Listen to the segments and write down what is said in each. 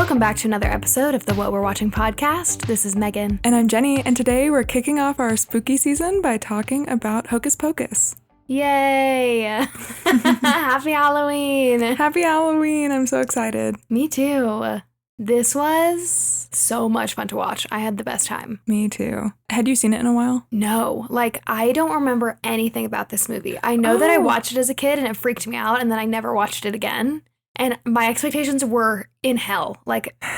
Welcome back to another episode of the What We're Watching podcast. This is Megan. And I'm Jenny, and today we're kicking off our spooky season by talking about Hocus Pocus. Yay! Happy Halloween! Happy Halloween! I'm so excited. Me too. This was so much fun to watch. I had the best time. Me too. Had you seen it in a while? No, I don't remember anything about this movie. I know that I watched it as a kid and it freaked me out, and then I never watched it again. And my expectations were in hell,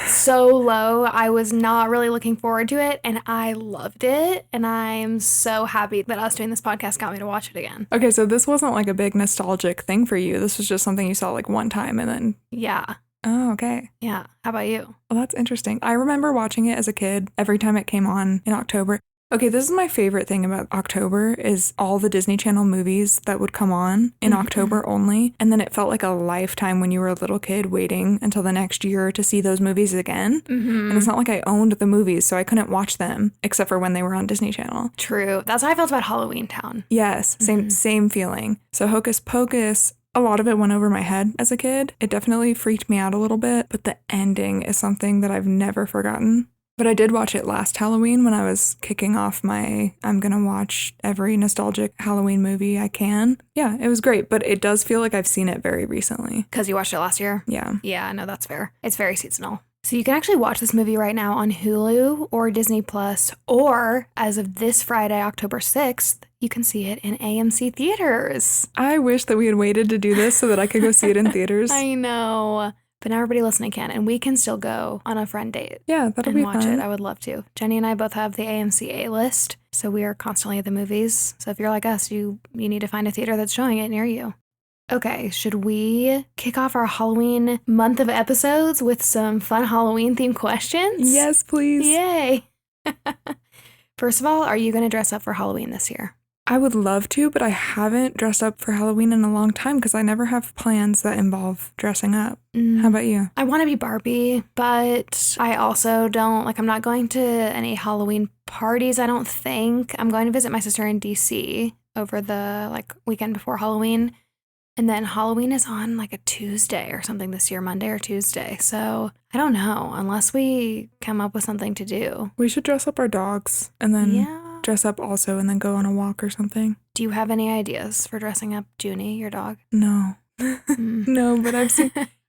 so low. I was not really looking forward to it, and I loved it. And I'm so happy that us doing this podcast got me to watch it again. Okay, so this wasn't like a big nostalgic thing for you. This was just something you saw like one time and then... Yeah. Oh, okay. Yeah. How about you? Well, that's interesting. I remember watching it as a kid every time it came on in October. Okay, this is my favorite thing about October is all the Disney Channel movies that would come on in October only. And then it felt like a lifetime when you were a little kid waiting until the next year to see those movies again. And it's not like I owned the movies, so I couldn't watch them except for when they were on Disney Channel. True. That's how I felt about Halloween Town. Yes, same feeling. So Hocus Pocus, a lot of it went over my head as a kid. It definitely freaked me out a little bit, but the ending is something that I've never forgotten. But I did watch it last Halloween when I was kicking off my I'm gonna watch every nostalgic Halloween movie I can. Yeah, it was great, but it does feel like I've seen it very recently. Because you watched it last year? Yeah. Yeah, no, that's fair. It's very seasonal. So you can actually watch this movie right now on Hulu or Disney Plus, or as of this Friday, October 6th, you can see it in AMC theaters. I wish that we had waited to do this so that I could go see it in theaters. I know. But now everybody listening can, and we can still go on a friend date. Yeah, that'll be fun. And watch it. I would love to. Jenny and I both have the AMC A-list, so we are constantly at the movies. So if you're like us, you need to find a theater that's showing it near you. Okay, should we kick off our Halloween month of episodes with some fun Halloween-themed questions? Yes, please. Yay! First of all, are you going to dress up for Halloween this year? I would love to, but I haven't dressed up for Halloween in a long time because I never have plans that involve dressing up. How about you? I want to be Barbie, but I also don't, I'm not going to any Halloween parties, I don't think. I'm going to visit my sister in DC over the, weekend before Halloween. And then Halloween is on, a Tuesday or something this year, Monday or Tuesday. So I don't know, unless we come up with something to do. We should dress up our dogs and then dress up also and then go on a walk or something. Do you have any ideas for dressing up Jeni, your dog? No. No, but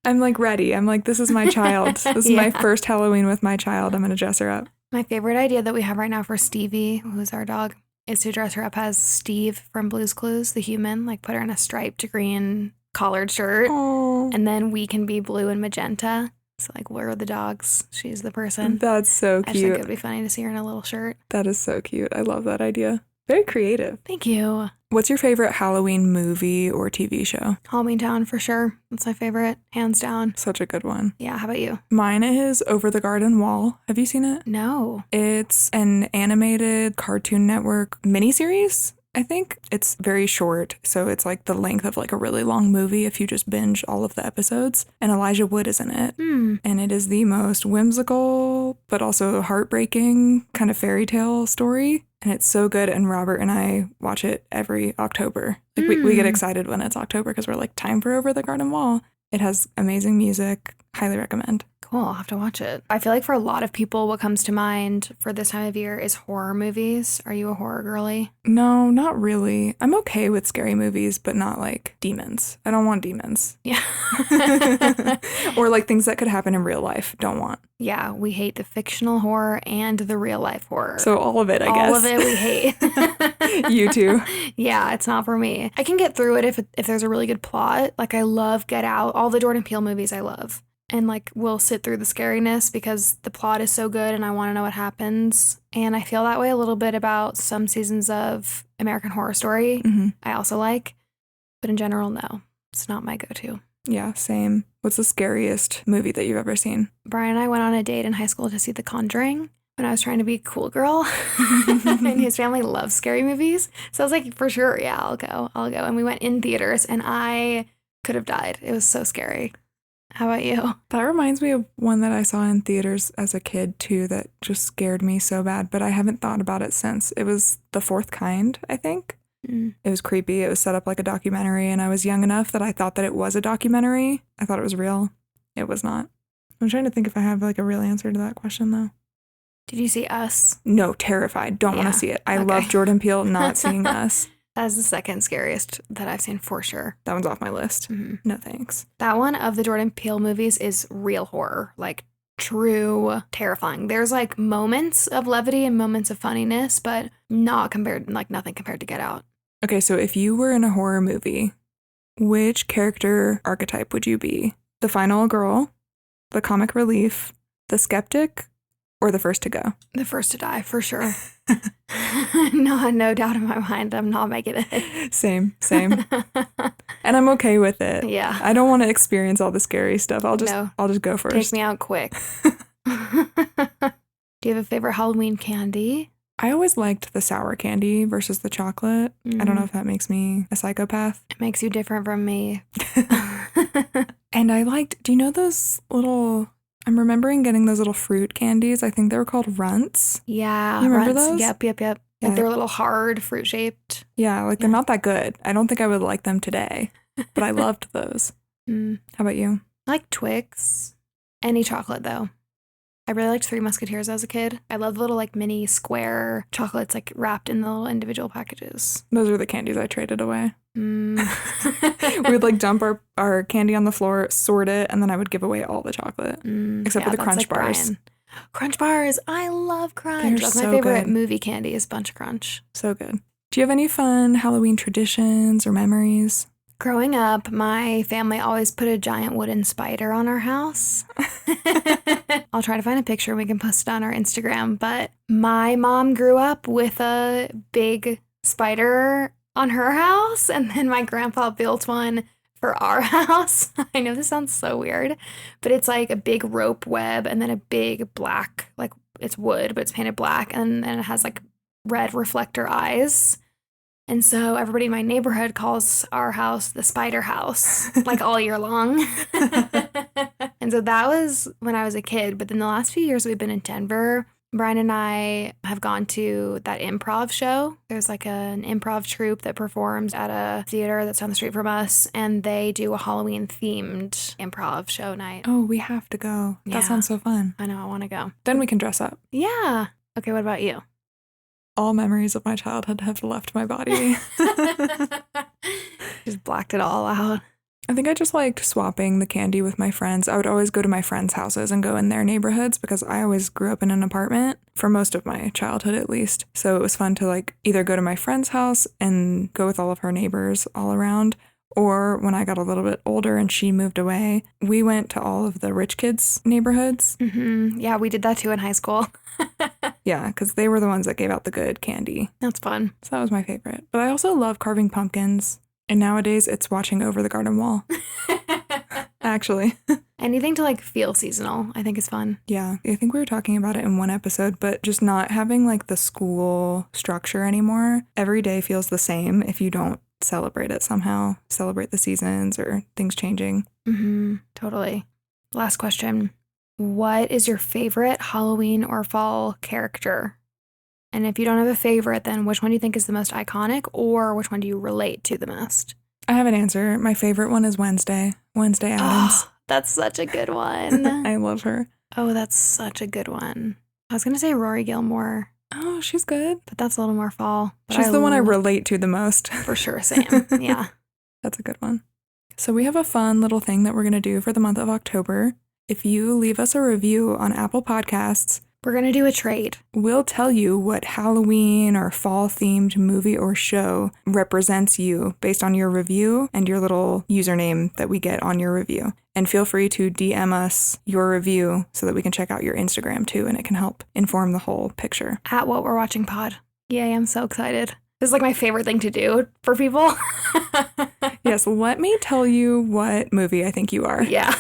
I'm ready. I'm this is my child. This is my first Halloween with my child. I'm going to dress her up. My favorite idea that we have right now for Stevie, who's our dog, is to dress her up as Steve from Blue's Clues, the human, put her in a striped green collared shirt. Aww. And then we can be blue and magenta. So we're the dogs. She's the person. That's so cute. I just think it would be funny to see her in a little shirt. That is so cute. I love that idea. Very creative. Thank you. What's your favorite Halloween movie or TV show? Halloween Town for sure. That's my favorite, hands down. Such a good one. Yeah, how about you? Mine is Over the Garden Wall. Have you seen it? No. It's an animated Cartoon Network miniseries. I think it's very short, so it's the length of a really long movie if you just binge all of the episodes. And Elijah Wood is in it. And it is the most whimsical, but also heartbreaking kind of fairy tale story. And it's so good, and Robert and I watch it every October. We get excited when it's October because we're time for Over the Garden Wall. It has amazing music. Highly recommend. Cool, I'll have to watch it. I feel for a lot of people, what comes to mind for this time of year is horror movies. Are you a horror girly? No, not really. I'm okay with scary movies, but not demons. I don't want demons. Yeah. Or things that could happen in real life. Don't want. Yeah, we hate the fictional horror and the real life horror. So all of it, I guess. All of it we hate. You too. Yeah, it's not for me. I can get through it if there's a really good plot. I love Get Out. All the Jordan Peele movies I love. And we'll sit through the scariness because the plot is so good and I want to know what happens. And I feel that way a little bit about some seasons of American Horror Story. I also like. But in general, no. It's not my go-to. Yeah, same. What's the scariest movie that you've ever seen? Brian and I went on a date in high school to see The Conjuring when I was trying to be a cool girl. And his family loves scary movies. So I was for sure, yeah, I'll go. And we went in theaters and I could have died. It was so scary. How about you? That reminds me of one that I saw in theaters as a kid, too, that just scared me so bad, but I haven't thought about it since. It was The Fourth Kind, I think. It was creepy. It was set up like a documentary, and I was young enough that I thought that it was a documentary. I thought it was real. It was not. I'm trying to think if I have like a real answer to that question though. Did you see Us? No, terrified. Don't want Yeah. to see it. I Okay. love Jordan Peele, not seeing Us. That's the second scariest that I've seen for sure. That one's off my list. Mm-hmm. No thanks. That one of the Jordan Peele movies is real horror, like true terrifying. There's like moments of levity and moments of funniness, but nothing compared to Get Out. Okay, so if you were in a horror movie, which character archetype would you be? The final girl, the comic relief, the skeptic, or the first to go? The first to die, for sure. No doubt in my mind, I'm not making it. Same. And I'm okay with it. Yeah. I don't want to experience all the scary stuff. I'll just go first. Take me out quick. Do you have a favorite Halloween candy? I always liked the sour candy versus the chocolate. I don't know if that makes me a psychopath. It makes you different from me. And I liked, do you know those little, I'm remembering getting those little fruit candies. I think they were called Runts. Yeah. You remember Runts. those? Yep. Yeah. Like they're a little hard, fruit shaped. Yeah, like they're not that good. I don't think I would like them today, but I loved those. How about you? I like Twix. Any chocolate, though. I really liked Three Musketeers as a kid. I love the little like mini square chocolates like wrapped in the little individual packages. Those are the candies I traded away. We would like dump our candy on the floor, sort it, and then I would give away all the chocolate. Except for the Crunch bars. Brian. Crunch bars. I love Crunch. That's my so favorite good. movie candy is Bunch Crunch. So good. Do you have any fun Halloween traditions or memories? Growing up, my family always put a giant wooden spider on our house. I'll try to find a picture and we can post it on our Instagram. But my mom grew up with a big spider on her house, and then my grandpa built one for our house. I know this sounds so weird, but it's like a big rope web and then a big black, like it's wood, but it's painted black, and then it has like red reflector eyes. And so everybody in my neighborhood calls our house the Spider House, like all year long. And so that was when I was a kid. But then the last few years we've been in Denver, Brian and I have gone to that improv show. There's like an improv troupe that performs at a theater that's down the street from us, and they do a Halloween themed improv show night. Oh, we have to go. Yeah. That sounds so fun. I know, I want to go. Then we can dress up. Yeah. Okay, what about you? All memories of my childhood have left my body. Just blacked it all out. I think I just liked swapping the candy with my friends. I would always go to my friends' houses and go in their neighborhoods because I always grew up in an apartment for most of my childhood at least. So it was fun to like either go to my friend's house and go with all of her neighbors all around, or when I got a little bit older and she moved away, we went to all of the rich kids' neighborhoods. Mm-hmm. Yeah, we did that too in high school. Yeah, because they were the ones that gave out the good candy. That's fun. So that was my favorite. But I also love carving pumpkins. And nowadays it's watching over the garden wall. Actually. Anything to like feel seasonal, I think is fun. Yeah, I think we were talking about it in one episode, but just not having like the school structure anymore. Every day feels the same if you don't celebrate it somehow, celebrate the seasons or things changing. Mm-hmm. Totally. Last question. What is your favorite Halloween or fall character? And if you don't have a favorite, then which one do you think is the most iconic, or which one do you relate to the most? I have an answer. My favorite one is Wednesday Addams. Oh, that's such a good one. I love her. Oh, that's such a good one. I was going to say Rory Gilmore. Oh, she's good. But that's a little more fall. But She's the one I relate to the most. For sure, same. Yeah. That's a good one. So we have a fun little thing that we're going to do for the month of October. If you leave us a review on Apple Podcasts, we're going to do a trade. We'll tell you what Halloween or fall-themed movie or show represents you based on your review and your little username that we get on your review. And feel free to DM us your review so that we can check out your Instagram too, and it can help inform the whole picture. At What We're Watching Pod. Yay, I'm so excited. This is like my favorite thing to do for people. Yes, let me tell you what movie I think you are. Yeah.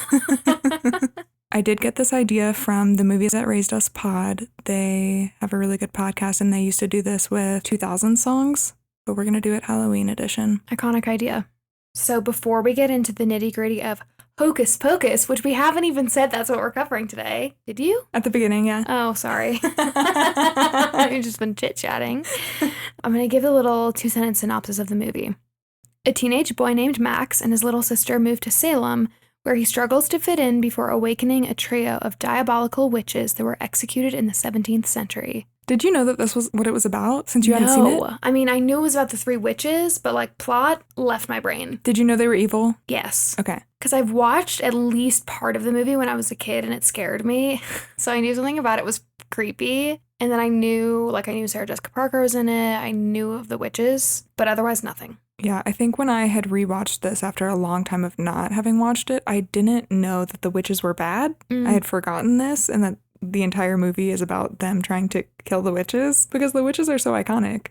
I did get this idea from the Movies That Raised Us pod. They have a really good podcast, and they used to do this with 2000 songs, but we're going to do it Halloween edition. Iconic idea. So before we get into the nitty-gritty of Hocus Pocus, which we haven't even said that's what we're covering today. Did you? At the beginning, yeah. Oh, sorry. We've just been chit-chatting. I'm going to give a little 2-sentence synopsis of the movie. A teenage boy named Max and his little sister move to Salem, where he struggles to fit in before awakening a trio of diabolical witches that were executed in the 17th century. Did you know that this was what it was about since you hadn't seen it? No. I mean, I knew it was about the three witches, but like plot left my brain. Did you know they were evil? Yes. Okay. Because I've watched at least part of the movie when I was a kid and it scared me. So I knew something about it was creepy. And then I knew Sarah Jessica Parker was in it. I knew of the witches, but otherwise nothing. Yeah, I think when I had rewatched this after a long time of not having watched it, I didn't know that the witches were bad. I had forgotten this and that the entire movie is about them trying to kill the witches because the witches are so iconic.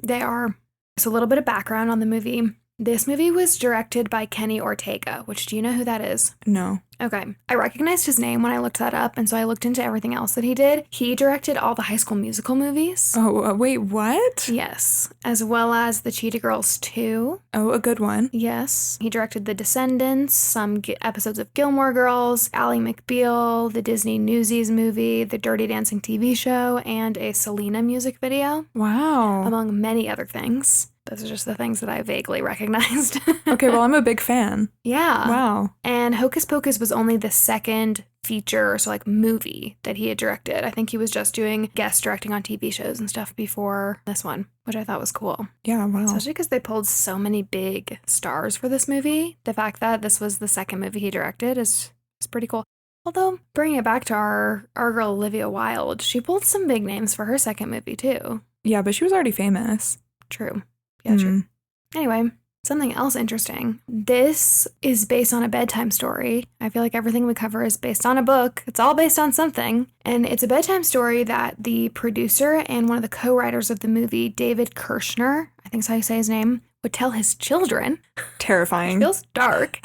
They are. So a little bit of background on the movie. This movie was directed by Kenny Ortega, which do you know who that is? No. Okay. I recognized his name when I looked that up, and so I looked into everything else that he did. He directed all the High School Musical movies. Oh, wait, what? Yes. As well as the Cheetah Girls 2. Oh, a good one. Yes. He directed The Descendants, some episodes of Gilmore Girls, Ally McBeal, the Disney Newsies movie, the Dirty Dancing TV show, and a Selena music video. Wow. Among many other things. Those are just the things that I vaguely recognized. Okay, well, I'm a big fan. Yeah. Wow. And Hocus Pocus was only the second feature, so like movie that he had directed. I think he was just doing guest directing on TV shows and stuff before this one, which I thought was cool. Yeah, wow. Especially because they pulled so many big stars for this movie. The fact that this was the second movie he directed is pretty cool. Although, bringing it back to our girl Olivia Wilde, she pulled some big names for her second movie too. Yeah, but she was already famous. True. Yeah, true. Anyway, something else interesting. This is based on a bedtime story. I feel like everything we cover is based on a book. It's all based on something. And it's a bedtime story that the producer and one of the co-writers of the movie, David Kirshner, I think is how you say his name, would tell his children. Terrifying. It feels dark,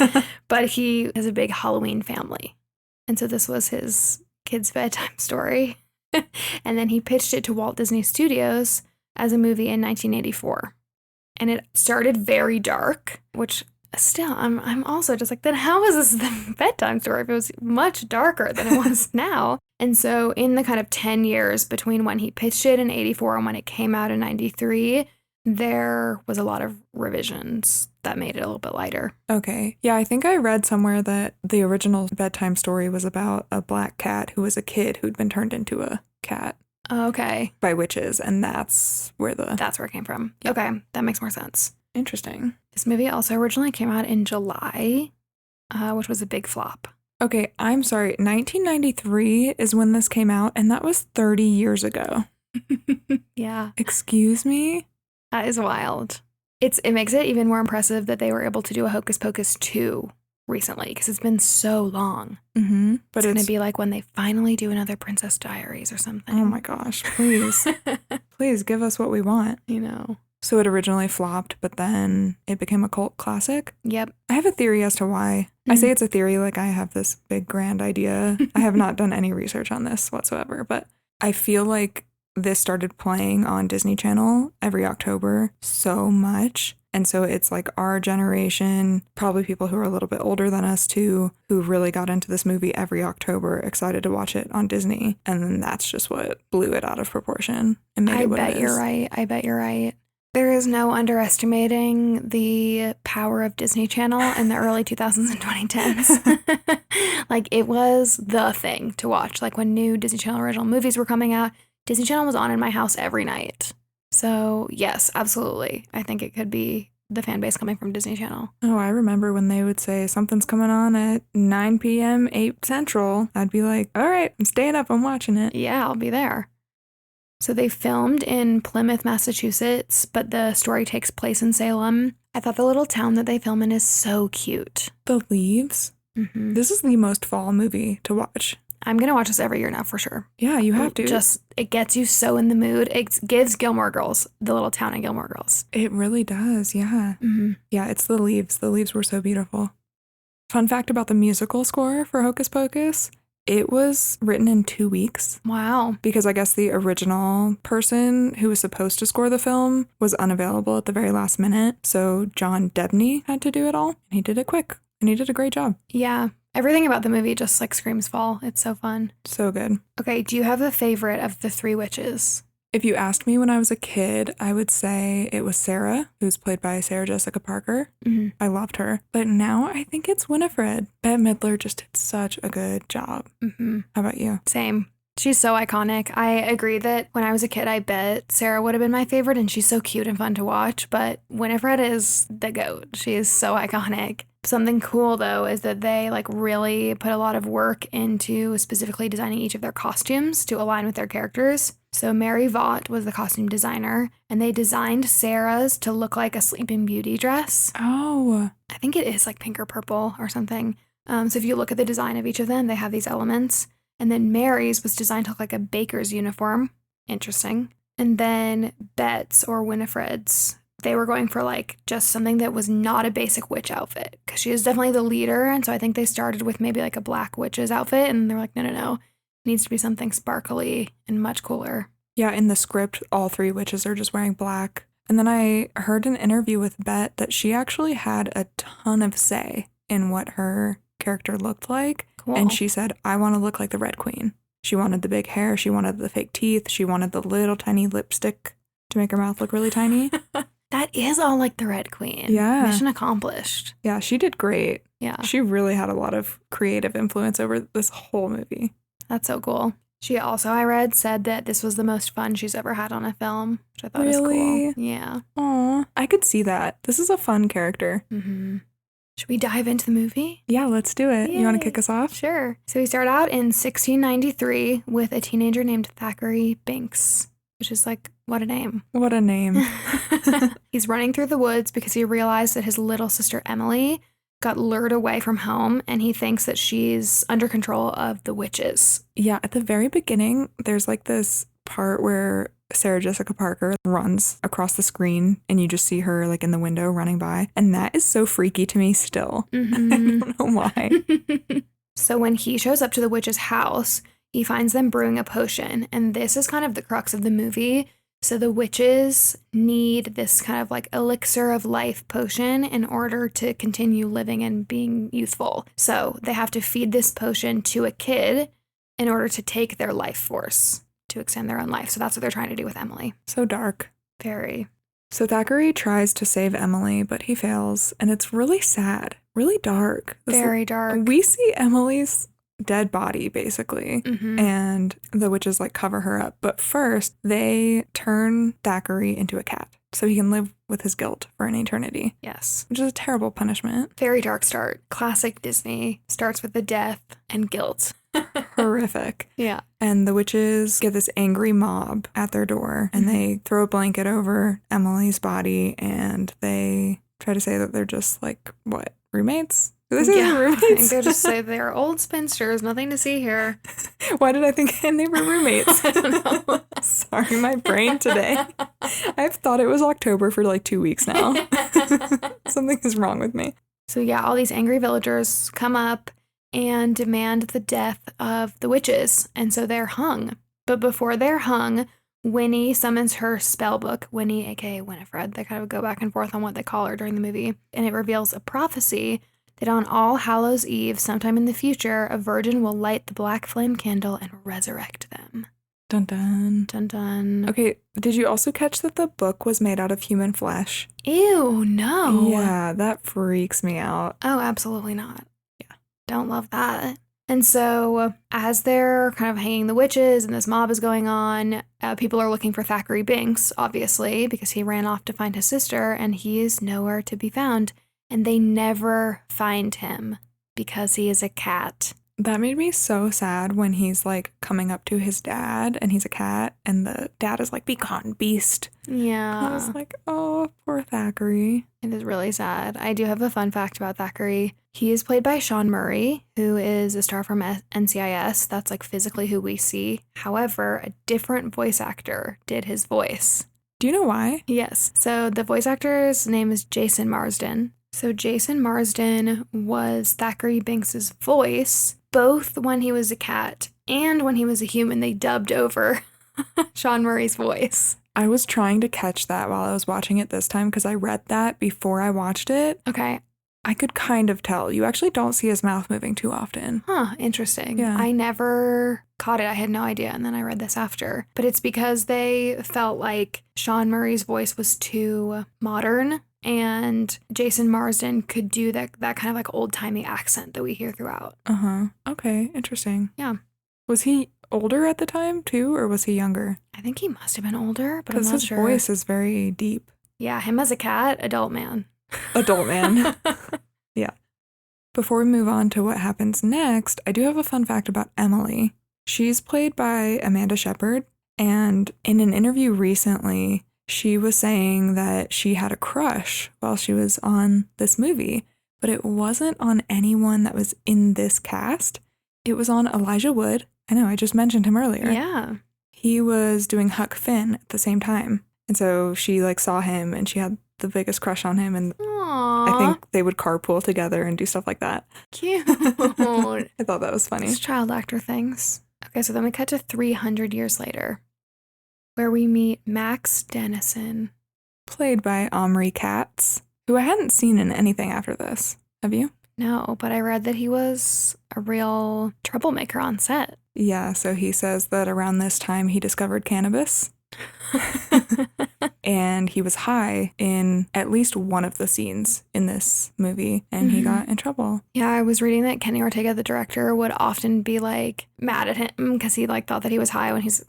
but he has a big Halloween family. And so this was his kids' bedtime story. And then he pitched it to Walt Disney Studios as a movie in 1984. And it started very dark, which still, I'm also just like, then how is this the bedtime story if it was much darker than it was now? And so in the kind of 10 years between when he pitched it in 84 and when it came out in 93, there was a lot of revisions that made it a little bit lighter. Okay. Yeah, I think I read somewhere that the original bedtime story was about a black cat who was a kid who'd been turned into a cat. Okay. By witches, and that's where it came from. Yep. Okay, that makes more sense. Interesting. This movie also originally came out in July, which was a big flop. Okay, I'm sorry. 1993 is when this came out, and that was 30 years ago. Yeah. Excuse me? That is wild. It makes it even more impressive that they were able to do a Hocus Pocus 2 recently, because it's been so long. Mm-hmm. But it's going to be like when they finally do another Princess Diaries or something. Oh my gosh, please. Please give us what we want. You know. So it originally flopped, but then it became a cult classic? Yep. I have a theory as to why. I say it's a theory like I have this big grand idea. I have not done any research on this whatsoever, but I feel like this started playing on Disney Channel every October so much. And so it's like our generation, probably people who are a little bit older than us too, who really got into this movie every October, excited to watch it on Disney. And then that's just what blew it out of proportion and made it what it is. I bet you're right. There is no underestimating the power of Disney Channel in the early 2000s and 2010s. Like, it was the thing to watch. Like, when new Disney Channel original movies were coming out, Disney Channel was on in my house every night. So, yes, absolutely. I think it could be the fan base coming from Disney Channel. Oh, I remember when they would say something's coming on at 9 p.m., 8 Central. I'd be like, all right, I'm staying up, I'm watching it. Yeah, I'll be there. So they filmed in Plymouth, Massachusetts, but the story takes place in Salem. I thought the little town that they film in is so cute. The Leaves? Mm-hmm. This is the most fall movie to watch. I'm going to watch this every year now for sure. Yeah, you have to. It gets you so in the mood. It gives Gilmore Girls, the little town in Gilmore Girls. It really does, yeah. Mm-hmm. Yeah, it's The Leaves. The Leaves were so beautiful. Fun fact about the musical score for Hocus Pocus, it was written in 2 weeks. Wow. Because I guess the original person who was supposed to score the film was unavailable at the very last minute. So John Debney had to do it all. And he did it quick. And he did a great job. Yeah. Everything about the movie just like screams fall. It's so fun. So good. Okay, do you have a favorite of the three witches? If you asked me when I was a kid, I would say it was Sarah, who's played by Sarah Jessica Parker. Mm-hmm. I loved her. But now I think it's Winifred. Bette Midler just did such a good job. Mm-hmm. How about you? Same. She's so iconic. I agree that when I was a kid, I bet Sarah would have been my favorite, and she's so cute and fun to watch, but Winifred is the GOAT. She is so iconic. Something cool, though, is that they really put a lot of work into specifically designing each of their costumes to align with their characters. So Mary Vaught was the costume designer, and they designed Sarah's to look like a Sleeping Beauty dress. Oh. I think it is pink or purple or something. So if you look at the design of each of them, they have these elements. And then Mary's was designed to look like a baker's uniform. Interesting. And then Bette's or Winifred's, they were going for just something that was not a basic witch outfit, because she is definitely the leader. And so I think they started with maybe a black witch's outfit, and they're like, no. It needs to be something sparkly and much cooler. Yeah, in the script, all 3 witches are just wearing black. And then I heard an interview with Bette that she actually had a ton of say in what her character looked like. Cool. And she said, I want to look like the Red Queen. She wanted the big hair. She wanted the fake teeth. She wanted the little tiny lipstick to make her mouth look really tiny. That is all like the Red Queen. Yeah. Mission accomplished. Yeah, she did great. Yeah. She really had a lot of creative influence over this whole movie. That's so cool. She also, I read, said that this was the most fun she's ever had on a film, which I thought was cool. Yeah. Aw, I could see that. This is a fun character. Mm-hmm. Should we dive into the movie? Yeah, let's do it. Yay. You want to kick us off? Sure. So we start out in 1693 with a teenager named Thackeray Binks, which is what a name. What a name. He's running through the woods because he realized that his little sister Emily got lured away from home, and he thinks that she's under control of the witches. Yeah, at the very beginning, there's this part where Sarah Jessica Parker runs across the screen and you just see her in the window running by. And that is so freaky to me still. Mm-hmm. I don't know why. So when he shows up to the witch's house, he finds them brewing a potion. And this is kind of the crux of the movie. So the witches need this kind of elixir of life potion in order to continue living and being youthful. So they have to feed this potion to a kid in order to take their life force, to extend their own life. So that's what they're trying to do with Emily. So dark. Very. So Thackeray tries to save Emily, but he fails. And it's really sad, really dark. Very dark. We see Emily's dead body, basically. Mm-hmm. And the witches cover her up. But first, they turn Thackeray into a cat so he can live with his guilt for an eternity. Yes. Which is a terrible punishment. Very dark start. Classic Disney. Starts with the death and guilt. Horrific. Yeah. And the witches get this angry mob at their door, and they throw a blanket over Emily's body, and they try to say that they're just roommates? Do they say they're roommates? I think they just say they're old spinsters, nothing to see here. Why did I think they were roommates? I don't know. Sorry, my brain today. I've thought it was October for 2 weeks now. Something is wrong with me. So yeah, all these angry villagers come up and demand the death of the witches, and so they're hung. But before they're hung, Winnie summons her spell book, Winnie, aka Winifred. They kind of go back and forth on what they call her during the movie, and it reveals a prophecy that on All Hallows Eve, sometime in the future, a virgin will light the black flame candle and resurrect them. Dun dun. Dun dun. Okay, did you also catch that the book was made out of human flesh? Ew, no. Yeah, that freaks me out. Oh, absolutely not. Yeah. Don't love that. And so as they're kind of hanging the witches and this mob is going on, people are looking for Thackeray Binks, obviously, because he ran off to find his sister, and he is nowhere to be found. And they never find him because he is a cat. That made me so sad when he's coming up to his dad and he's a cat and the dad is be gone, beast. Yeah. I was oh, poor Thackeray. It is really sad. I do have a fun fact about Thackeray. He is played by Sean Murray, who is a star from NCIS. That's physically who we see. However, a different voice actor did his voice. Do you know why? Yes. So the voice actor's name is Jason Marsden. So Jason Marsden was Thackeray Binks's voice, both when he was a cat and when he was a human. They dubbed over Sean Murray's voice. I was trying to catch that while I was watching it this time because I read that before I watched it. Okay. I could kind of tell. You actually don't see his mouth moving too often. Huh, interesting. Yeah. I never caught it. I had no idea. And then I read this after. But it's because they felt like Sean Murray's voice was too modern and Jason Marsden could do that kind of like old-timey accent that we hear throughout. Uh-huh. Okay, interesting. Yeah. Was he older at the time too, or was he younger? I think he must have been older, but I'm Because not his sure. voice is very deep. Yeah, him as a cat, adult man. Adult man. Yeah. Before we move on to what happens next, I do have a fun fact about Emily. She's played by Amanda Shepherd, and in an interview recently, she was saying that she had a crush while she was on this movie, but it wasn't on anyone that was in this cast. It was on Elijah Wood. I know, I just mentioned him earlier. Yeah. He was doing Huck Finn at the same time. And so she like saw him and she had the biggest crush on him, and Aww. I think they would carpool together and do stuff like that. Cute. I thought that was funny. It's child actor things. Okay, so then we cut to 300 years later, where we meet Max Dennison. Played by Omri Katz, who I hadn't seen in anything after this. Have you? No, but I read that he was a real troublemaker on set. Yeah, so he says that around this time he discovered cannabis. And he was high in at least one of the scenes in this movie, and he got in trouble. Yeah, I was reading that Kenny Ortega, the director, would often be like mad at him because he like thought that he was high when he's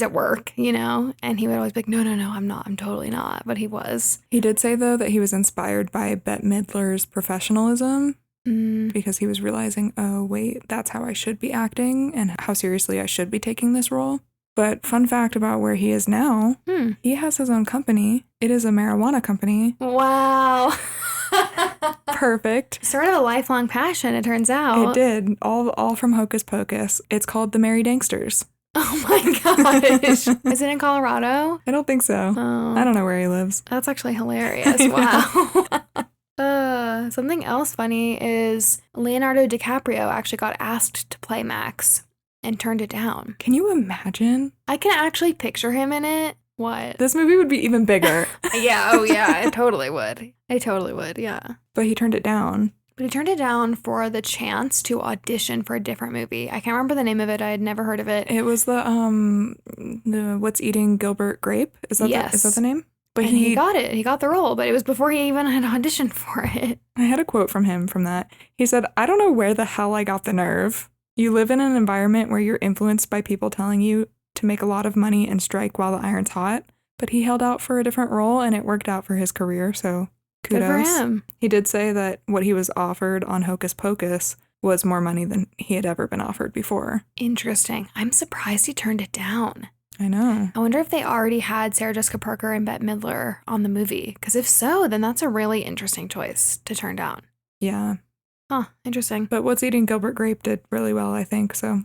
at work, you know? And he would always be like, no, I'm not. I'm totally not. But he was. He did say, though, that he was inspired by Bette Midler's professionalism. Because he was realizing, oh, wait, that's how I should be acting and how seriously I should be taking this role. But fun fact about where he is now, he has his own company. It is a marijuana company. Wow. Perfect. Sort of a lifelong passion, it turns out. It did. All from Hocus Pocus. It's called the Merry Danksters. Oh my gosh. Is it in Colorado? I don't think so. Oh. I don't know where he lives. That's actually hilarious. Wow. Something else funny is Leonardo DiCaprio actually got asked to play Max and turned it down. Can you imagine? I can actually picture him in it. What? This movie would be even bigger. Yeah, oh yeah, it totally would. I totally would, yeah. But he turned it down. But he turned it down for the chance to audition for a different movie. I can't remember the name of it. I had never heard of it. It was the What's Eating Gilbert Grape? Is that the name? But and he got it. He got the role, but it was before he even had auditioned for it. I had a quote from him from that. He said, "I don't know where the hell I got the nerve. You live in an environment where you're influenced by people telling you to make a lot of money and strike while the iron's hot." But he held out for a different role and it worked out for his career, so kudos. Good for him. He did say that what he was offered on Hocus Pocus was more money than he had ever been offered before. Interesting. I'm surprised he turned it down. I know. I wonder if they already had Sarah Jessica Parker and Bette Midler on the movie. Because if so, then that's a really interesting choice to turn down. Yeah. Huh, interesting. But What's Eating Gilbert Grape did really well, I think, so.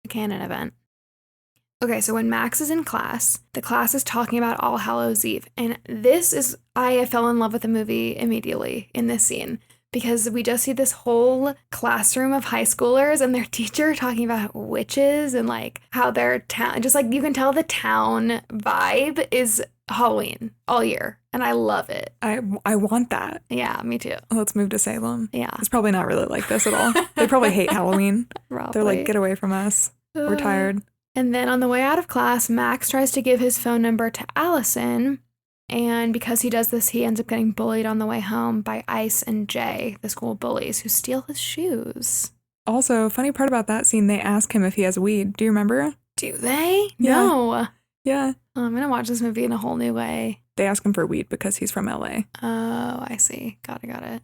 A canon event. Okay, so when Max is in class, the class is talking about All Hallows Eve. And I fell in love with the movie immediately in this scene. Because we just see this whole classroom of high schoolers and their teacher talking about witches and like how their town, just like you can tell the town vibe is Halloween all year. And I love it. I want that. Yeah, me too. Let's move to Salem. Yeah. It's probably not really like this at all. They probably hate Halloween. Probably. They're like, get away from us. We're tired. And then on the way out of class, Max tries to give his phone number to Allison. And because he does this, he ends up getting bullied on the way home by Ice and Jay, the school bullies, who steal his shoes. Also, funny part about that scene, they ask him if he has weed. Do you remember? Do they? Yeah. No. Yeah. Oh, I'm going to watch this movie in a whole new way. They ask him for weed because he's from LA. Oh, I see. Got it.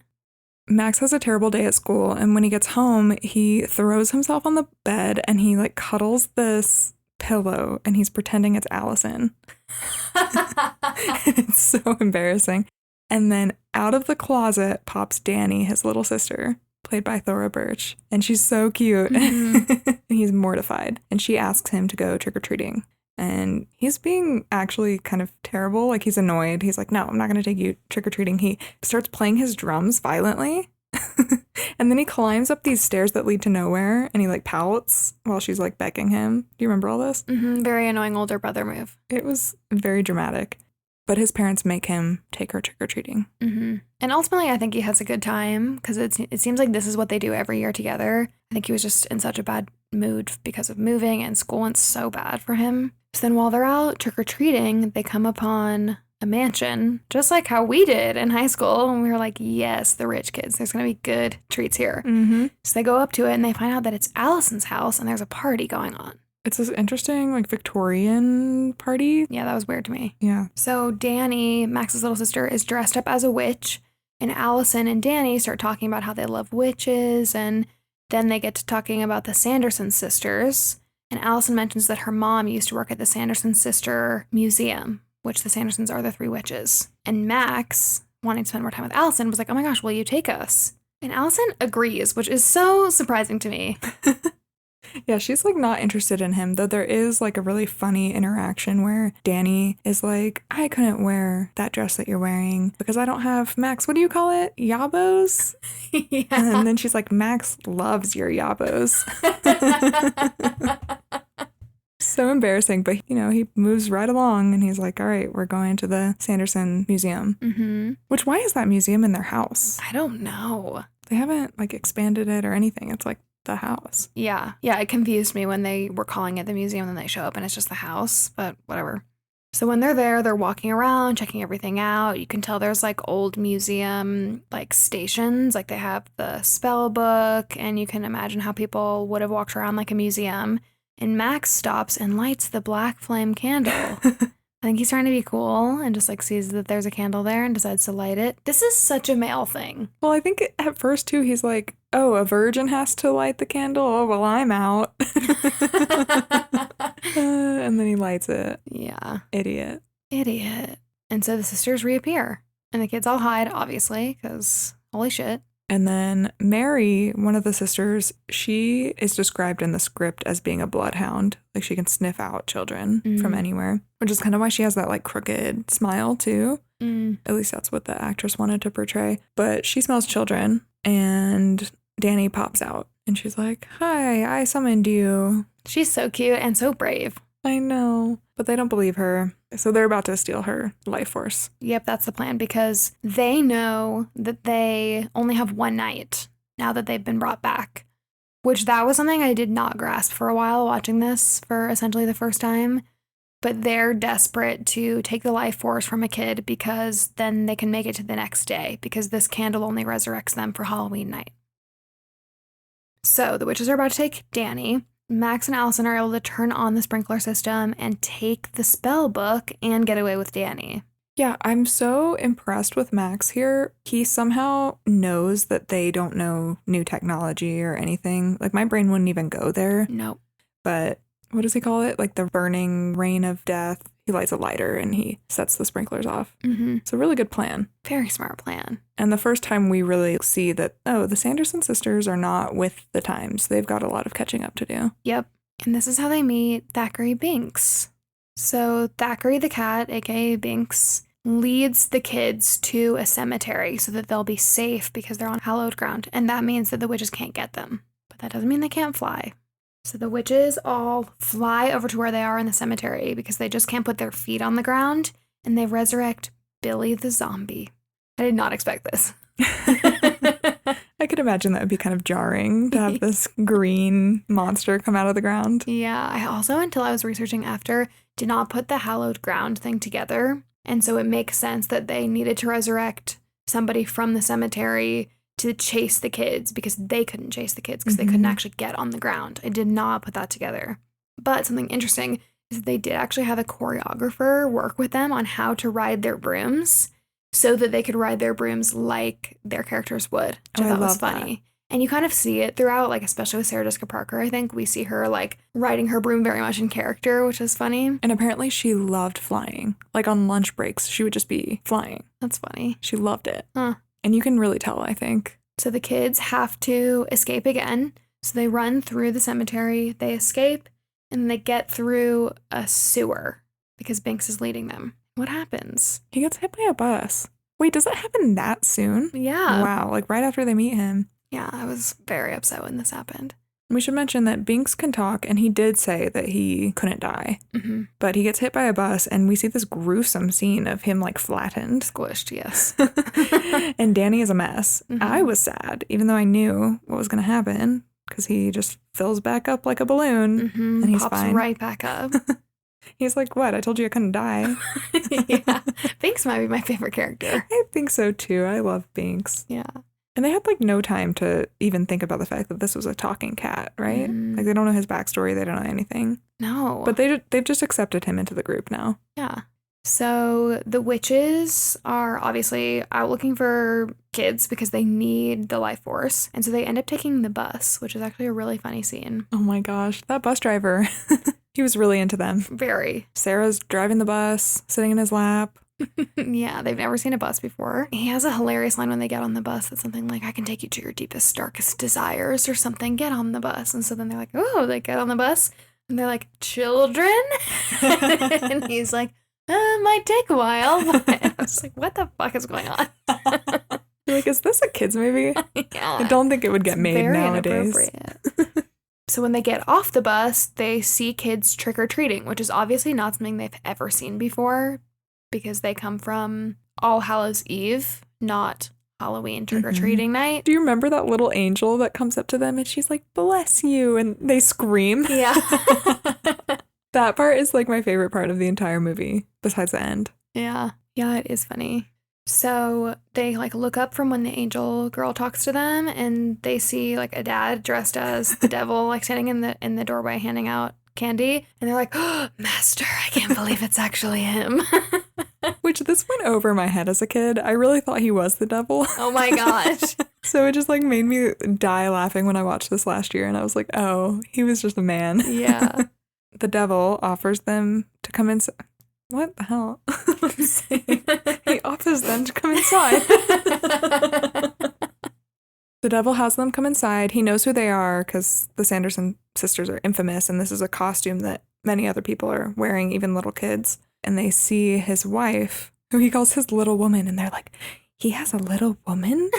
Max has a terrible day at school, and when he gets home, he throws himself on the bed and he like cuddles this pillow and he's pretending it's Allison. It's so embarrassing. And then out of the closet pops Danny, his little sister, played by Thora Birch. And she's so cute. And he's mortified. And she asks him to go trick-or-treating. And he's being actually kind of terrible. Like, he's annoyed. He's like, no, I'm not going to take you trick-or-treating. He starts playing his drums violently. And then he climbs up these stairs that lead to nowhere. And he, like, pouts while she's, like, begging him. Do you remember all this? Mm-hmm. Very annoying older brother move. It was very dramatic. But his parents make him take her trick-or-treating. Mm-hmm. And ultimately, I think he has a good time because it seems like this is what they do every year together. I think he was just in such a bad mood because of moving, and school went so bad for him. So then while they're out trick-or-treating, they come upon a mansion, just like how we did in high school. And we were like, yes, the rich kids. There's going to be good treats here. Mm-hmm. So they go up to it and they find out that it's Allison's house and there's a party going on. It's this interesting, like, Victorian party. Yeah, that was weird to me. Yeah. So Dani, Max's little sister, is dressed up as a witch. And Allison and Dani start talking about how they love witches. And then they get to talking about the Sanderson sisters. And Allison mentions that her mom used to work at the Sanderson sister museum, which the Sandersons are the three witches. And Max, wanting to spend more time with Allison, was like, oh my gosh, will you take us? And Allison agrees, which is so surprising to me. Yeah, she's like not interested in him, though there is like a really funny interaction where Dani is like, I couldn't wear that dress that you're wearing because I don't have Max, what do you call it? Yabos? Yeah. And then she's like, Max loves your yabos. So embarrassing, but you know, he moves right along and he's like, all right, we're going to the Sanderson Museum. Mm-hmm. Which, why is that museum in their house? I don't know. They haven't like expanded it or anything. It's like the house. Yeah, it confused me when they were calling it the museum and then they show up and it's just the house, but whatever. So when they're there, they're walking around, checking everything out. You can tell there's like old museum like stations, like they have the spell book, and you can imagine how people would have walked around like a museum. And Max stops and lights the black flame candle. I think he's trying to be cool and just like sees that there's a candle there and decides to light it. This is such a male thing. Well, I think at first too, he's like, oh, a virgin has to light the candle? Oh, well, I'm out. And then he lights it. Yeah. Idiot. And so the sisters reappear. And the kids all hide, obviously, because holy shit. And then Mary, one of the sisters, she is described in the script as being a bloodhound. Like she can sniff out children from anywhere, which is kind of why she has that like crooked smile too. At least that's what the actress wanted to portray. But she smells children and Dani pops out and she's like, hi, I summoned you. She's so cute and so brave. I know, but they don't believe her. So they're about to steal her life force. Yep, that's the plan because they know that they only have one night now that they've been brought back, which that was something I did not grasp for a while watching this for essentially the first time. But they're desperate to take the life force from a kid because then they can make it to the next day because this candle only resurrects them for Halloween night. So the witches are about to take Dani. Max and Allison are able to turn on the sprinkler system and take the spell book and get away with Dani. Yeah, I'm so impressed with Max here. He somehow knows that they don't know new technology or anything. Like my brain wouldn't even go there. Nope. But what does he call it? Like the burning rain of death. He lights a lighter and he sets the sprinklers off. Mm-hmm. It's a really good plan. Very smart plan. And the first time we really see that, oh, the Sanderson sisters are not with the times. They've got a lot of catching up to do. Yep. And this is how they meet Thackeray Binks. So Thackeray the cat, aka Binks, leads the kids to a cemetery so that they'll be safe because they're on hallowed ground. And that means that the witches can't get them. But that doesn't mean they can't fly. So the witches all fly over to where they are in the cemetery because they just can't put their feet on the ground, and they resurrect Billy the zombie. I did not expect this. I could imagine that would be kind of jarring to have this green monster come out of the ground. Yeah, I also, until I was researching after, did not put the hallowed ground thing together. And so it makes sense that they needed to resurrect somebody from the cemetery to chase the kids because they couldn't chase the kids because they couldn't actually get on the ground. I did not put that together. But something interesting is that they did actually have a choreographer work with them on how to ride their brooms so that they could ride their brooms like their characters would, which I thought was funny. And you kind of see it throughout, like especially with Sarah Jessica Parker, I think we see her like riding her broom very much in character, which is funny. And apparently she loved flying. Like on lunch breaks, she would just be flying. That's funny. She loved it. Huh. And you can really tell, I think. So the kids have to escape again. So they run through the cemetery, they escape, and they get through a sewer because Binks is leading them. What happens? He gets hit by a bus. Wait, does that happen that soon? Yeah. Wow, like right after they meet him. Yeah, I was very upset when this happened. We should mention that Binks can talk, and he did say that he couldn't die. Mm-hmm. But he gets hit by a bus, and we see this gruesome scene of him, like, flattened. Squished, yes. And Dani is a mess. I was sad, even though I knew what was going to happen, because he just fills back up like a balloon Mm-hmm. and he's Pops fine. right back up. He's like, what? I told you I couldn't die. Yeah. Binks might be my favorite character. I think so too. I love Binks. Yeah. And they had like no time to even think about the fact that this was a talking cat, right? Mhm. Like they don't know his backstory. They don't know anything. No. But they've just accepted him into the group now. Yeah. So the witches are obviously out looking for kids because they need the life force. And so they end up taking the bus, which is actually a really funny scene. Oh my gosh, that bus driver. He was really into them. Very. Sarah's driving the bus, sitting in his lap. Yeah, they've never seen a bus before. He has a hilarious line when they get on the bus that's something like, I can take you to your deepest, darkest desires or something. Get on the bus. And so then they're like, oh, they get on the bus. And they're like, children? And he's like, might take a while. And I was like, what the fuck is going on? You're like, is this a kid's movie? Yeah. I don't think it would get It's made very nowadays. inappropriate. So when they get off the bus, they see kids trick-or-treating, which is obviously not something they've ever seen before because they come from All Hallows Eve, not Halloween trick-or-treating night. Do you remember that little angel that comes up to them and she's like, bless you, and they scream? Yeah. That part is like my favorite part of the entire movie, besides the end. Yeah. Yeah, it is funny. So they like look up from when the angel girl talks to them and they see like a dad dressed as the devil like standing in the doorway handing out candy and they're like, oh, Master, I can't believe it's actually him. Which this went over my head as a kid. I really thought he was the devil. Oh my gosh. So it just like made me die laughing when I watched this last year and I was like, oh, he was just a man. Yeah. The devil offers them to come inside. What the hell? He offers them to come inside. The devil has them come inside. He knows who they are because the Sanderson sisters are infamous, and this is a costume that many other people are wearing, even little kids. And they see his wife, who he calls his little woman, and they're like, he has a little woman?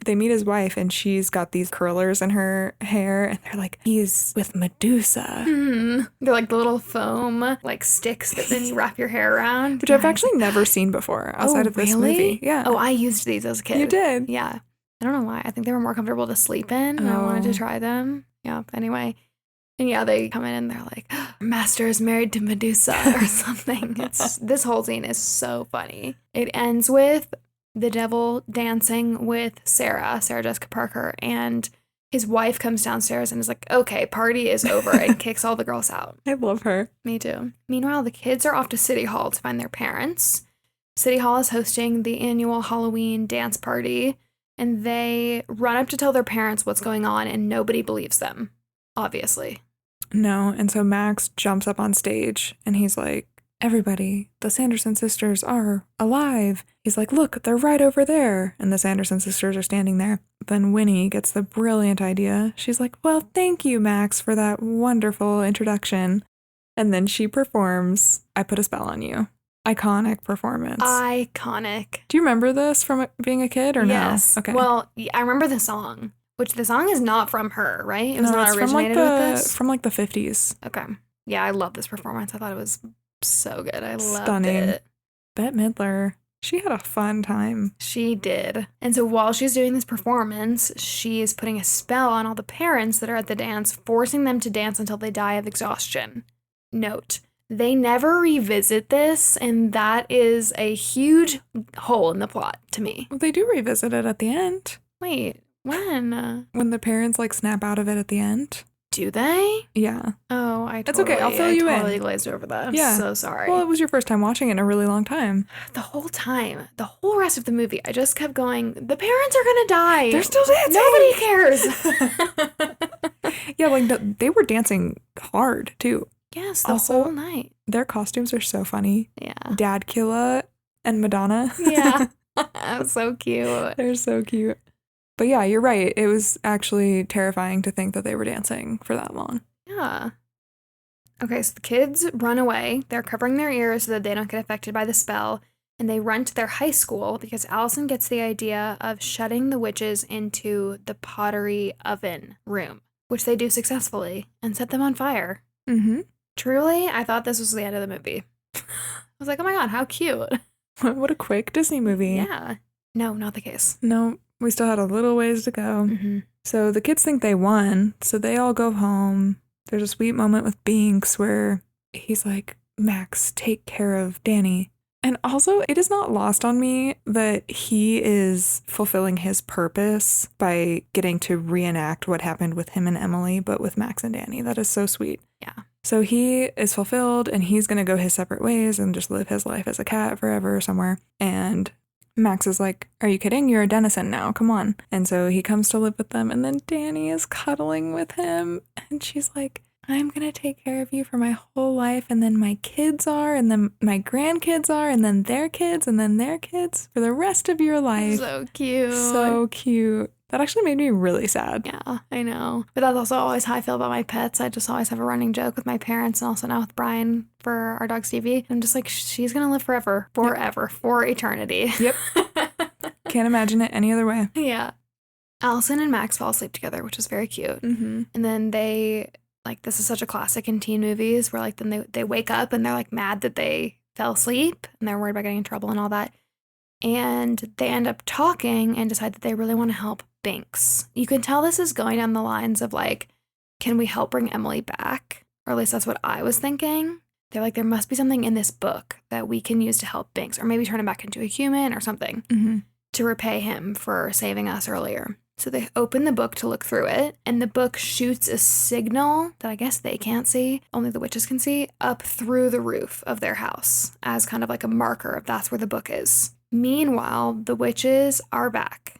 They meet his wife, and she's got these curlers in her hair, and they're like, he's with Medusa. They're like the little foam like sticks that then you wrap your hair around. Which I've actually never seen before outside of this movie. Yeah. Oh, I used these as a kid. You did? Yeah. I don't know why. I think they were more comfortable to sleep in. And I wanted to try them. Yeah. Anyway. And yeah, they come in and they're like, Master is married to Medusa or something. This whole scene is so funny. It ends with the devil dancing with Sarah Jessica Parker, and his wife comes downstairs and is like, okay, party is over, and kicks all the girls out. I love her. Me too. Meanwhile, the kids are off to City Hall to find their parents. City Hall is hosting the annual Halloween dance party, and they run up to tell their parents what's going on, and nobody believes them, obviously. No, and so Max jumps up on stage, and he's like, everybody, the Sanderson sisters are alive. He's like, look, they're right over there. And the Sanderson sisters are standing there. Then Winnie gets the brilliant idea. She's like, well, thank you, Max, for that wonderful introduction. And then she performs I Put a Spell on You. Iconic performance. Iconic. Do you remember this from being a kid or no? Yes. Okay. Well, I remember the song, which the song is not from her, right? It was No, not it's originated with this? from like the 50s. Okay. Yeah, I love this performance. I thought it was so good. I loved Stunning. it. Bette Midler. She had a fun time. She did. And so while she's doing this performance, she is putting a spell on all the parents that are at the dance, forcing them to dance until they die of exhaustion. Note, they never revisit this, and that is a huge hole in the plot to me. Well, they do revisit it at the end. Wait, when? When the parents like snap out of it at the end. Do they? Yeah. Oh, That's okay, I'll fill you in. I totally glazed over that. I'm Yeah. so sorry. Well, it was your first time watching it in a really long time. The whole time, the whole rest of the movie, I just kept going, the parents are gonna die. They're still dancing. Nobody cares. Yeah, like they were dancing hard too. Yes, the Also- whole night. Their costumes are so funny. Yeah. Dadkilla and Madonna. Yeah. So cute. They're so cute. But yeah, you're right. It was actually terrifying to think that they were dancing for that long. Yeah. Okay, so the kids run away. They're covering their ears so that they don't get affected by the spell. And they run to their high school because Allison gets the idea of shutting the witches into the pottery oven room, which they do successfully, and set them on fire. Mm-hmm. Truly, I thought this was the end of the movie. I was like, oh my god, how cute. What a quick Disney movie. Yeah. No, not the case. No, We still had a little ways to go. Mm-hmm. So the kids think they won, so they all go home. There's a sweet moment with Binks where he's like, Max, take care of Danny. And also, it is not lost on me that he is fulfilling his purpose by getting to reenact what happened with him and Emily, but with Max and Danny. That is so sweet. Yeah. So he is fulfilled, and he's going to go his separate ways and just live his life as a cat forever somewhere. And Max is like, are you kidding? You're a denizen now. Come on. And so he comes to live with them, and then Danny is cuddling with him, and she's like, I'm going to take care of you for my whole life, and then my kids are, and then my grandkids are, and then their kids, and then their kids for the rest of your life. So cute. So cute. That actually made me really sad. Yeah, I know. But that's also always how I feel about my pets. I just always have a running joke with my parents and also now with Brian for our dog Stevie. I'm just like, she's going to live forever, for eternity. Yep. Can't imagine it any other way. Yeah. Allison and Max fall asleep together, which is very cute. Mm-hmm. And then they, like, this is such a classic in teen movies where, like, then they wake up and they're, like, mad that they fell asleep and they're worried about getting in trouble and all that. And they end up talking and decide that they really want to help Binks. You can tell this is going down the lines of, like, can we help bring Emily back? Or at least that's what I was thinking. They're like, there must be something in this book that we can use to help Binks, or maybe turn him back into a human or something to repay him for saving us earlier. So they open the book to look through it, and the book shoots a signal that I guess they can't see, only the witches can see, up through the roof of their house as kind of like a marker of that's where the book is. Meanwhile, the witches are back.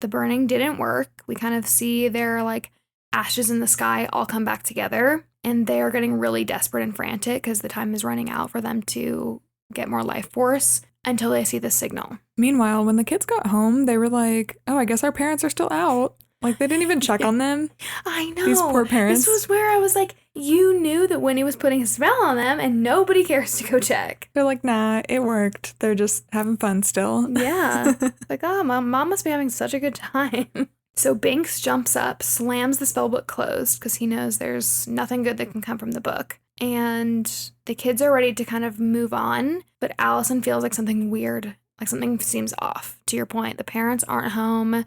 The burning didn't work. We kind of see their, like, ashes in the sky all come back together, and they are getting really desperate and frantic because the time is running out for them to get more life force until they see the signal. Meanwhile, when the kids got home, they were like, oh, I guess our parents are still out. Like, they didn't even check on them. I know. These poor parents. This was where I was like, you knew that Winnie was putting a spell on them and nobody cares to go check. They're like, nah, it worked. They're just having fun still. Yeah. Like, oh, mom must be having such a good time. So Binks jumps up, slams the spellbook closed because he knows there's nothing good that can come from the book. And the kids are ready to kind of move on, but Allison feels like something weird, like something seems off. To your point, the parents aren't home.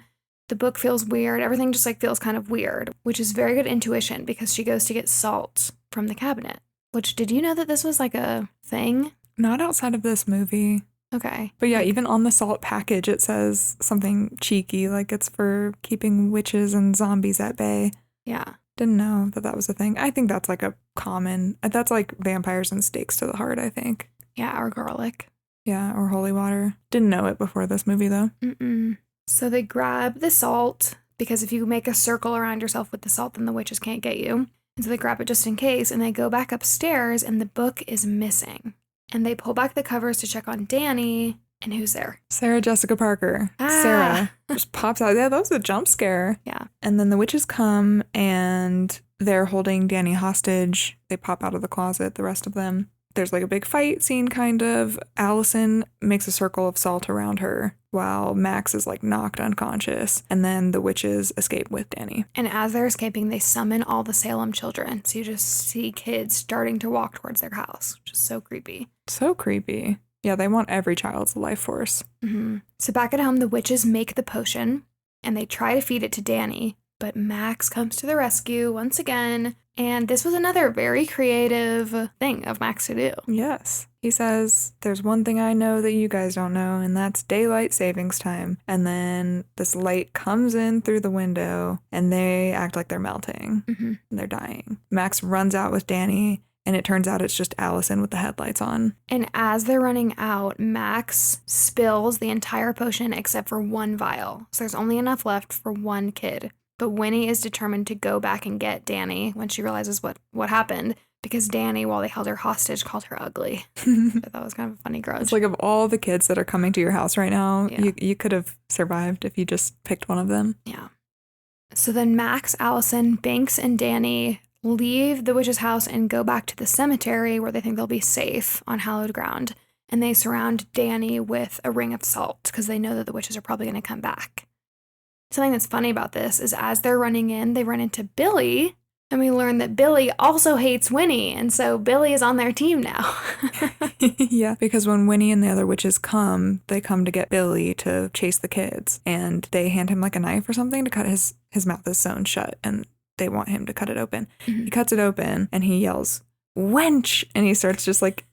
The book feels weird. Everything just, like, feels kind of weird, which is very good intuition because she goes to get salt from the cabinet. Which, did you know that this was, like, a thing? Not outside of this movie. Okay. But yeah, even on the salt package, it says something cheeky, like it's for keeping witches and zombies at bay. Yeah. Didn't know that was a thing. I think that's like that's like vampires and stakes to the heart, I think. Yeah, or garlic. Yeah, or holy water. Didn't know it before this movie, though. So they grab the salt, because if you make a circle around yourself with the salt, then the witches can't get you. And so they grab it just in case, and they go back upstairs, and the book is missing. And they pull back the covers to check on Danny, and who's there? Sarah Jessica Parker. Ah. Sarah just pops out. Yeah, that was a jump scare. Yeah. And then the witches come, and they're holding Danny hostage. They pop out of the closet, the rest of them. There's like a big fight scene, kind of. Allison makes a circle of salt around her while Max is like knocked unconscious. And then the witches escape with Danny. And as they're escaping, they summon all the Salem children. So you just see kids starting to walk towards their house, which is so creepy. So creepy. Yeah, they want every child's life force. So back at home, the witches make the potion and they try to feed it to Danny. But Max comes to the rescue once again. And this was another very creative thing of Max to do. Yes. He says, there's one thing I know that you guys don't know, and that's daylight savings time. And then this light comes in through the window, and they act like they're melting. And they're dying. Max runs out with Danny, and it turns out it's just Allison with the headlights on. And as they're running out, Max spills the entire potion except for one vial. So there's only enough left for one kid. But Winnie is determined to go back and get Danny when she realizes what happened, because Danny, while they held her hostage, called her ugly. That was kind of a funny grudge. It's like, of all the kids that are coming to your house right now, you could have survived if you just picked one of them. Yeah. So then Max, Allison, Binks, and Danny leave the witch's house and go back to the cemetery where they think they'll be safe on hallowed ground. And they surround Danny with a ring of salt because they know that the witches are probably going to come back. Something that's funny about this is as they're running in, they run into Billy, and we learn that Billy also hates Winnie, and so Billy is on their team now. Yeah, because when Winnie and the other witches come, they come to get Billy to chase the kids, and they hand him like a knife or something to cut his mouth is sewn shut, and they want him to cut it open. Mhm. He cuts it open, and he yells, "Wench!" And he starts just like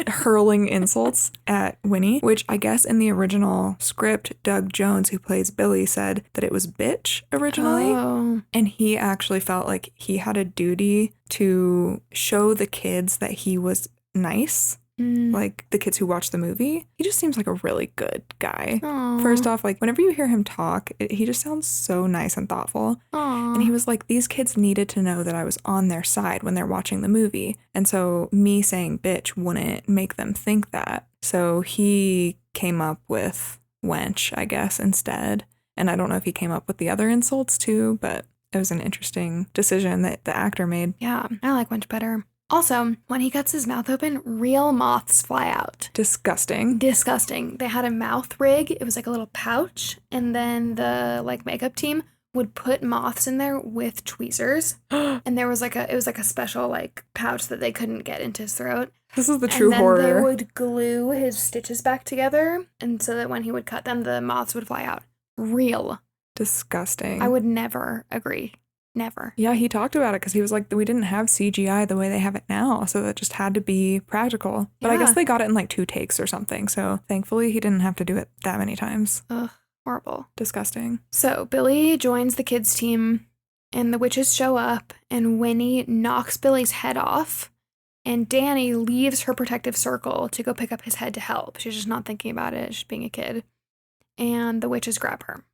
hurling insults at Winnie, which I guess in the original script, Doug Jones, who plays Billy, said that it was bitch originally. Oh. And he actually felt like he had a duty to show the kids that he was nice, like the kids who watch the movie. He just seems like a really good guy. Aw. First off, like whenever you hear him talk, he just sounds so nice and thoughtful. Aw. And he was like, these kids needed to know that I was on their side when they're watching the movie. And so me saying bitch wouldn't make them think that. So he came up with wench, I guess, instead. And I don't know if he came up with the other insults too, but it was an interesting decision that the actor made. Yeah, I like wench better. Also, when he cuts his mouth open, real moths fly out. Disgusting. Disgusting. They had a mouth rig. It was like a little pouch. And then the like makeup team would put moths in there with tweezers. And there was it was like a special like pouch that they couldn't get into his throat. This is the true and then horror. They would glue his stitches back together. And so that when he would cut them, the moths would fly out. Real. Disgusting. I would never agree. Never. Yeah, he talked about it because he was like, we didn't have CGI the way they have it now, so that just had to be practical. But I guess they got it in like 2 takes or something, so thankfully he didn't have to do it that many times. Ugh, horrible. Disgusting. So Billy joins the kids' team, and the witches show up, and Winnie knocks Billy's head off, and Danny leaves her protective circle to go pick up his head to help. She's just not thinking about it, she's being a kid. And the witches grab her.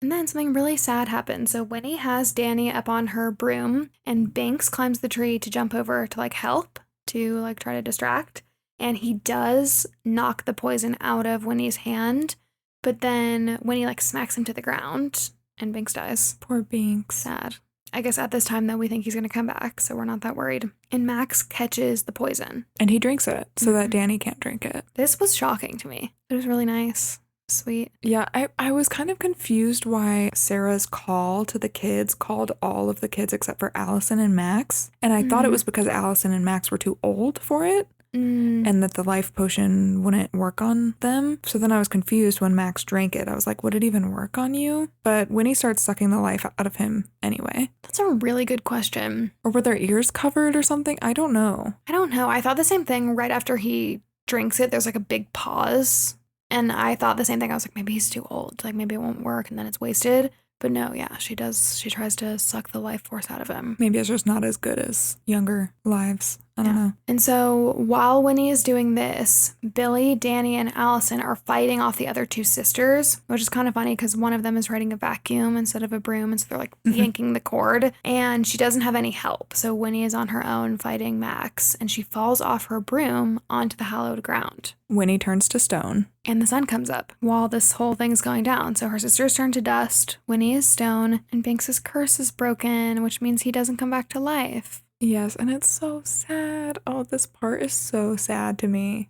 And then something really sad happens. So Winnie has Danny up on her broom, and Binks climbs the tree to jump over to like help, to like try to distract. And he does knock the poison out of Winnie's hand, but then Winnie like smacks him to the ground, and Binks dies. Poor Binks. Sad. I guess at this time though, we think he's gonna come back, so we're not that worried. And Max catches the poison. And he drinks it so that Danny can't drink it. This was shocking to me. It was really nice. Sweet. Yeah, I was kind of confused why Sarah's call to the kids called all of the kids except for Allison and Max. And I thought it was because Allison and Max were too old for it and that the life potion wouldn't work on them. So then I was confused when Max drank it. I was like, would it even work on you? But Winnie starts sucking the life out of him anyway. That's a really good question. Or were their ears covered or something? I don't know. I don't know. I thought the same thing right after he drinks it. There's like a big pause. And I thought the same thing. I was like, maybe he's too old. Like, maybe it won't work and then it's wasted. But no, yeah, she does. She tries to suck the life force out of him. Maybe it's just not as good as younger lives. I don't know. And so while Winnie is doing this, Billy, Danny, and Allison are fighting off the other 2 sisters, which is kind of funny because one of them is riding a vacuum instead of a broom. And so they're like yanking the cord. And she doesn't have any help. So Winnie is on her own fighting Max. And she falls off her broom onto the hallowed ground. Winnie turns to stone. And the sun comes up while this whole thing is going down. So her sisters turn to dust, Winnie is stone, and Binks's curse is broken, which means he doesn't come back to life. Yes, and it's so sad. Oh, this part is so sad to me.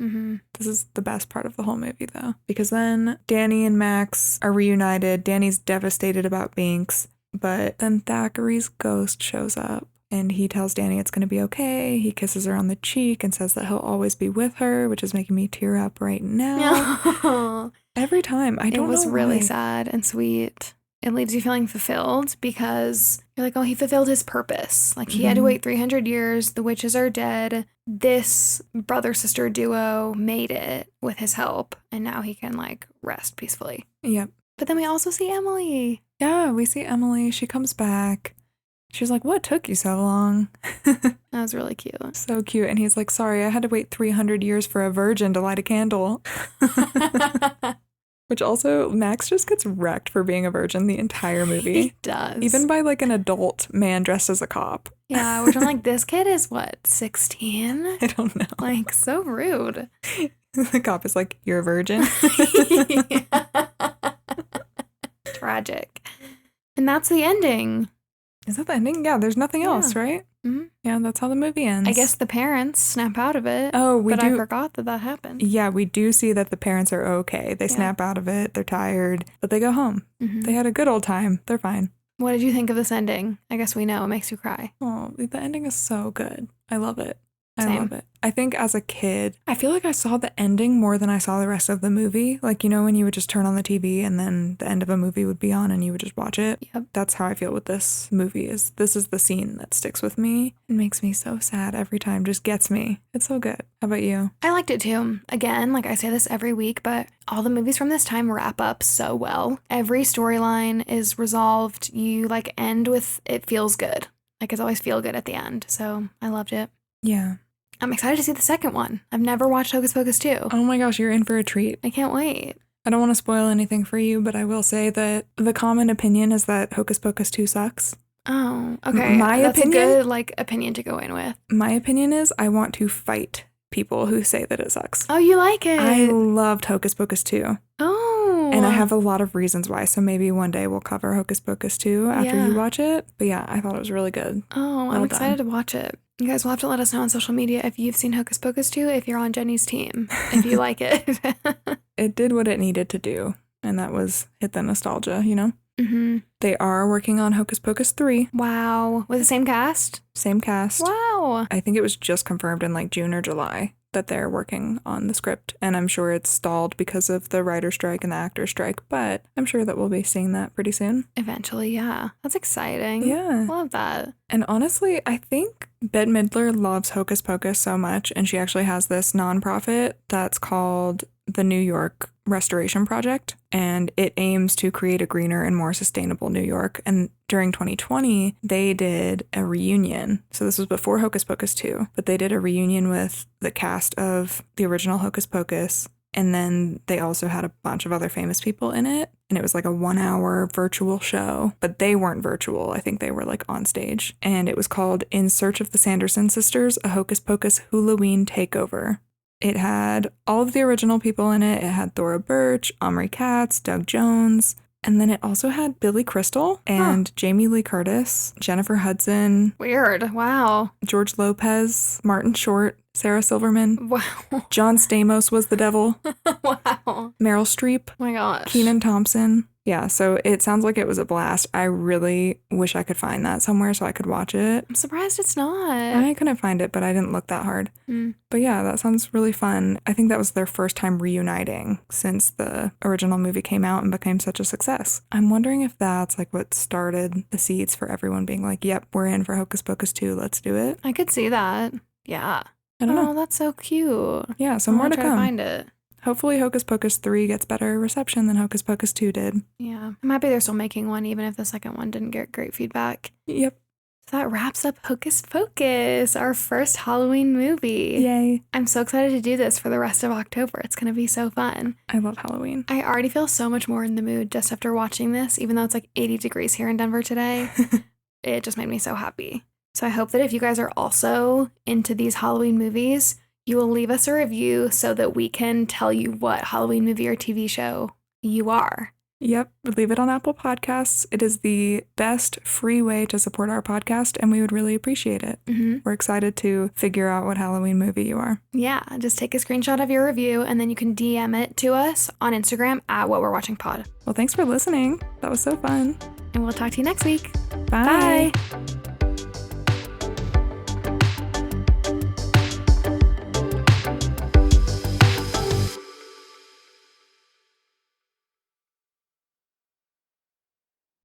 This is the best part of the whole movie, though. Because then Danny and Max are reunited. Danny's devastated about Binks, but then Thackeray's ghost shows up. And he tells Danny it's going to be okay. He kisses her on the cheek and says that he'll always be with her, which is making me tear up right now. Every time. I don't know. It was really sad and sweet. It leaves you feeling fulfilled because you're like, oh, he fulfilled his purpose. Like, he had to wait 300 years. The witches are dead. This brother-sister duo made it with his help. And now he can, like, rest peacefully. Yep. But then we also see Emily. Yeah, we see Emily. She comes back. She's like, what took you so long? That was really cute. So cute. And he's like, sorry, I had to wait 300 years for a virgin to light a candle. Which also, Max just gets wrecked for being a virgin the entire movie. He does. Even by like an adult man dressed as a cop. Yeah, which I'm like, this kid is what, 16? I don't know. Like, so rude. The cop is like, you're a virgin? Tragic. And that's the ending. Is that the ending? Yeah, there's nothing else, right? Mm-hmm. Yeah, that's how the movie ends. I guess the parents snap out of it. Oh, but I forgot that happened. Yeah, we do see that the parents are okay. They snap out of it. They're tired, but they go home. They had a good old time. They're fine. What did you think of this ending? I guess we know. It makes you cry. Oh, the ending is so good. I love it. I Same. love it. I think as a kid, I feel like I saw the ending more than I saw the rest of the movie. Like, you know, when you would just turn on the TV and then the end of a movie would be on and you would just watch it. Yep. That's how I feel with this movie. This is the scene that sticks with me. It makes me so sad every time. Just gets me. It's so good. How about you? I liked it too. Again, like I say this every week, but all the movies from this time wrap up so well. Every storyline is resolved. You like end with it feels good. Like it's always feel good at the end. So I loved it. Yeah. I'm excited to see the second one. I've never watched Hocus Pocus 2. Oh my gosh, you're in for a treat. I can't wait. I don't want to spoil anything for you, but I will say that the common opinion is that Hocus Pocus 2 sucks. Oh, okay. That's a good opinion to go in with. My opinion is I want to fight people who say that it sucks. Oh, you like it? I loved Hocus Pocus 2. Oh. And I have a lot of reasons why, so maybe one day we'll cover Hocus Pocus 2 after you watch it. But yeah, I thought it was really good. Oh, I'm excited to watch it. You guys will have to let us know on social media if you've seen Hocus Pocus 2, if you're on Jenny's team, if you like it. It did what it needed to do, and that was hit the nostalgia, you know? Mm-hmm. They are working on Hocus Pocus 3. Wow. With the same cast? Same cast. Wow. I think it was just confirmed in like June or July that they're working on the script, and I'm sure it's stalled because of the writer strike and the actor strike, but I'm sure that we'll be seeing that pretty soon. Eventually, yeah. That's exciting. Yeah. Love that. And honestly, I think Bette Midler loves Hocus Pocus so much, and she actually has this nonprofit that's called the New York Restoration Project, and it aims to create a greener and more sustainable New York. And during 2020, they did a reunion. So this was before Hocus Pocus 2, but they did a reunion with the cast of the original Hocus Pocus. And then they also had a bunch of other famous people in it. And it was like a 1-hour virtual show, but they weren't virtual. I think they were like on stage. And it was called In Search of the Sanderson Sisters, a Hocus Pocus Halloween Takeover. It had all of the original people in it. It had Thora Birch, Omri Katz, Doug Jones. And then it also had Billy Crystal and Jamie Lee Curtis, Jennifer Hudson. Weird. Wow. George Lopez, Martin Short, Sarah Silverman. Wow. John Stamos was the devil. Wow. Meryl Streep. Oh my gosh. Kenan Thompson. Yeah, so it sounds like it was a blast. I really wish I could find that somewhere so I could watch it. I'm surprised it's not. I couldn't find it, but I didn't look that hard. But yeah, that sounds really fun. I think that was their first time reuniting since the original movie came out and became such a success. I'm wondering if that's like what started the seeds for everyone being like, yep, we're in for Hocus Pocus 2, let's do it. I could see that. Yeah. I don't know. Oh, that's so cute. Yeah, so I'm more to gonna try come. to find it. Hopefully Hocus Pocus 3 gets better reception than Hocus Pocus 2 did. Yeah. I'm happy they're still making one, even if the second one didn't get great feedback. Yep. So that wraps up Hocus Pocus, our first Halloween movie. Yay. I'm so excited to do this for the rest of October. It's going to be so fun. I love Halloween. I already feel so much more in the mood just after watching this, even though it's like 80 degrees here in Denver today. It just made me so happy. So I hope that if you guys are also into these Halloween movies, you will leave us a review so that we can tell you what Halloween movie or TV show you are. Yep, leave it on Apple Podcasts. It is the best free way to support our podcast, and we would really appreciate it. We're excited to figure out what Halloween movie you are. Yeah, just take a screenshot of your review, and then you can DM it to us on Instagram at What We're Watching Pod. Well, thanks for listening. That was so fun. And we'll talk to you next week. Bye. Bye.